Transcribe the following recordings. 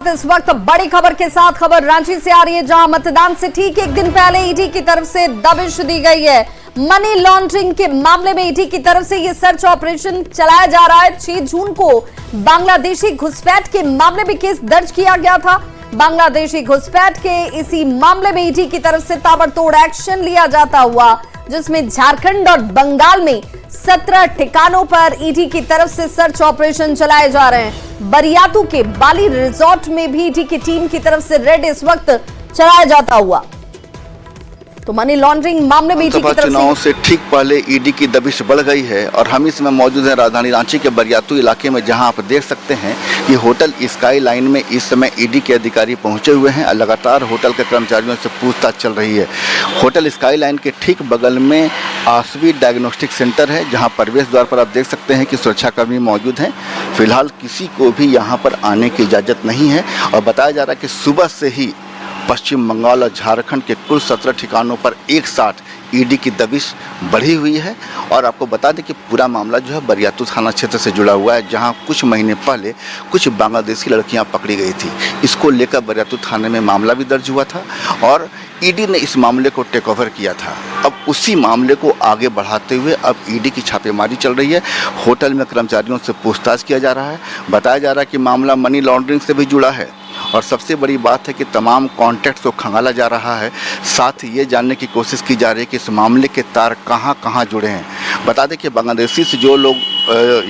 इस वक्त बड़ी खबर के साथ खबर रांची से आ रही है, जहां मतदान से ठीक एक दिन पहले ईडी की तरफ से दबिश दी गई है। मनी लॉन्ड्रिंग के मामले में ईडी की तरफ से यह सर्च ऑपरेशन चलाया जा रहा है। 6 जून को बांग्लादेशी घुसपैठ के मामले में केस दर्ज किया गया था। बांग्लादेशी घुसपैठ के इसी मामले में ईडी की तरफ से ताबड़तोड़ एक्शन लिया जाता हुआ, जिसमें झारखंड और बंगाल में 17 ठिकानों पर ईडी की तरफ से सर्च ऑपरेशन चलाए जा रहे हैं। बरियातू के बाली रिजॉर्ट में भी ईडी की टीम की तरफ से रेड इस वक्त चलाया जाता हुआ। तो मनी लॉन्ड्रिंग मामले में ईडी की तरफ चुनाव से ठीक पहले ईडी की दबिश बढ़ गई है और हम इस समय मौजूद हैं राजधानी रांची के बरियातू इलाके में, जहां आप देख सकते हैं कि होटल स्काई लाइन में इस समय ईडी के अधिकारी पहुंचे हुए हैं। लगातार होटल के कर्मचारियों से पूछताछ चल रही है। होटल स्काई लाइन के ठीक बगल में आसवी डायग्नोस्टिक सेंटर है, जहां प्रवेश द्वार पर आप देख सकते हैं कि सुरक्षाकर्मी मौजूद हैं। फिलहाल किसी को भी यहां पर आने की इजाज़त नहीं है और बताया जा रहा है कि सुबह से ही पश्चिम बंगाल और झारखंड के कुल 17 ठिकानों पर एक साथ ईडी की दबिश बढ़ी हुई है। और आपको बता दें कि पूरा मामला जो है बरियातू थाना क्षेत्र से जुड़ा हुआ है, जहां कुछ महीने पहले कुछ बांग्लादेशी लड़कियां पकड़ी गई थी। इसको लेकर बरियातू थाने में मामला भी दर्ज हुआ था और ईडी ने इस मामले को टेक ओवर किया था। अब उसी मामले को आगे बढ़ाते हुए अब ईडी की छापेमारी चल रही है। होटल में कर्मचारियों से पूछताछ किया जा रहा है। बताया जा रहा है कि मामला मनी लॉन्ड्रिंग से भी जुड़ा है और सबसे बड़ी बात है कि तमाम कॉन्टैक्ट्स को खंगाला जा रहा है। साथ ही ये जानने की कोशिश की जा रही है कि इस मामले के तार कहां कहां जुड़े हैं। बता दें कि बांग्लादेशी से जो लोग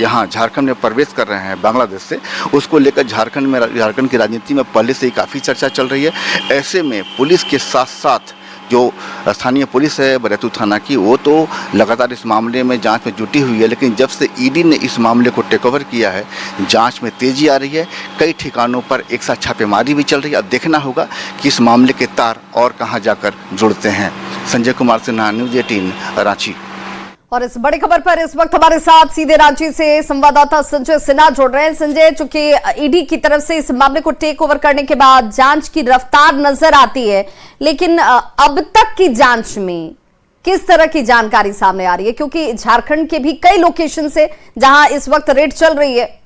यहाँ झारखंड में प्रवेश कर रहे हैं बांग्लादेश से, उसको लेकर झारखंड की राजनीति में पहले से ही काफ़ी चर्चा चल रही है। ऐसे में पुलिस के साथ साथ जो स्थानीय पुलिस है बरियातू थाना की, वो तो लगातार इस मामले में जांच में जुटी हुई है। लेकिन जब से ईडी ने इस मामले को टेक ओवर किया है, जांच में तेजी आ रही है। कई ठिकानों पर एक साथ छापेमारी भी चल रही है। अब देखना होगा कि इस मामले के तार और कहां जाकर जुड़ते हैं। संजय कुमार सिन्हा, न्यूज़ 18 रांची। और इस बड़ी खबर पर इस वक्त हमारे साथ सीधे रांची से संवाददाता संजय सिन्हा जुड़ रहे हैं। संजय, चूंकि ईडी की तरफ से इस मामले को टेक ओवर करने के बाद जांच की रफ्तार नजर आती है, लेकिन अब तक की जांच में किस तरह की जानकारी सामने आ रही है? क्योंकि झारखंड के भी कई लोकेशन से जहां इस वक्त रेड चल रही है।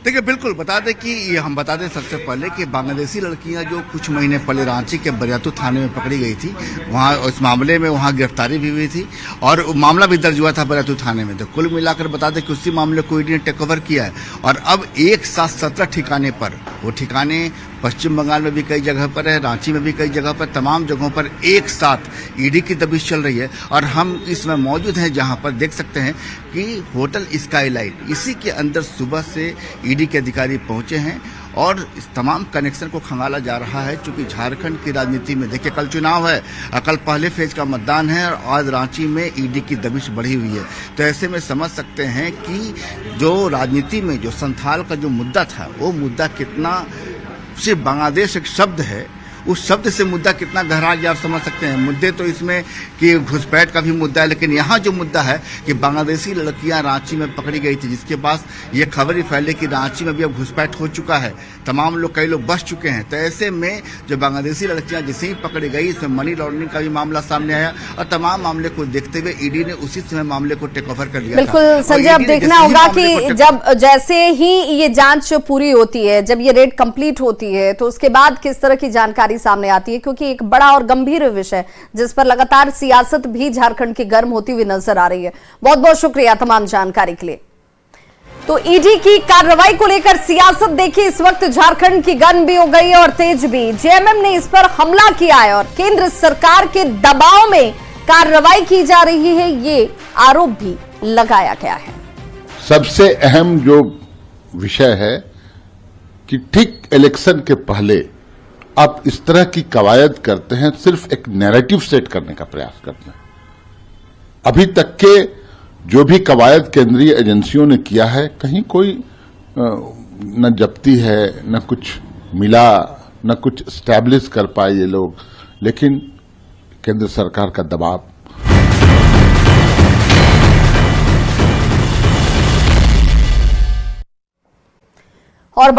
देखिए, बिल्कुल बता दें कि ये हम बता दें सबसे पहले कि बांग्लादेशी लड़कियां जो कुछ महीने पहले रांची के बरियातू थाने में पकड़ी गई थी, वहां उस मामले में वहां गिरफ्तारी भी हुई थी और मामला भी दर्ज हुआ था बरियातू थाने में। तो कुल मिलाकर बता दें कि उसी मामले को ईडी ने टेक ओवर किया है और अब एक साथ 17 ठिकाने पर, वो ठिकाने पश्चिम बंगाल में भी कई जगह पर है, रांची में भी कई जगह पर, तमाम जगहों पर एक साथ ईडी की दबिश चल रही है। और हम इसमें मौजूद हैं जहां पर देख सकते हैं कि होटल स्काई लाइन, इसी के अंदर सुबह से ईडी के अधिकारी पहुंचे हैं और इस तमाम कनेक्शन को खंगाला जा रहा है। चूंकि झारखंड की राजनीति में देखिए, कल चुनाव है, कल पहले फेज का मतदान है और आज रांची में ईडी की दबिश बढ़ी हुई है। तो ऐसे में समझ सकते हैं कि जो राजनीति में जो संथाल का जो मुद्दा था, वो मुद्दा कितना, सिर्फ बांग्लादेश एक शब्द है, उस शब्द से मुद्दा कितना गहरा गया आप समझ सकते हैं। मुद्दे तो इसमें कि घुसपैठ का भी मुद्दा है, लेकिन यहाँ जो मुद्दा है कि बांग्लादेशी लड़कियां रांची में पकड़ी गई थी, जिसके पास ये खबर ही फैले कि रांची में भी अब घुसपैठ हो चुका है, तमाम लोग, कई लोग बच चुके हैं। तो ऐसे में जो बांग्लादेशी लड़कियां जैसे ही पकड़ी गई, इसमें मनी लॉन्ड्रिंग का भी मामला सामने आया और तमाम मामले को देखते हुए ईडी ने उसी समय मामले को टेक ओवर कर लिया। बिल्कुल संजय, अब देखना होगा कि जब जैसे ही ये जांच पूरी होती है, जब ये रेड कंप्लीट होती है, तो उसके बाद किस तरह की जानकारी सामने आती है, क्योंकि एक बड़ा और गंभीर विषय जिस पर लगातार सियासत भी झारखंड की गर्म होती हुई नजर आ रही है। बहुत बहुत शुक्रिया तमाम जानकारी के लिए। तो ईडी की कार्रवाई को लेकर सियासत देखिए इस वक्त झारखंड की गर्म भी हो गई है और तेज भी। जेएमएम ने इस पर हमला किया है और केंद्र सरकार के दबाव में कार्रवाई की जा रही है, ये आरोप भी लगाया गया है। सबसे अहम जो विषय है कि ठीक इलेक्शन के पहले आप इस तरह की कवायद करते हैं, सिर्फ एक नैरेटिव सेट करने का प्रयास करते हैं। अभी तक के जो भी कवायद केंद्रीय एजेंसियों ने किया है, कहीं कोई न जब्ती है, न कुछ मिला, न कुछ स्टैब्लिश कर पाए ये लोग, लेकिन केंद्र सरकार का दबाव और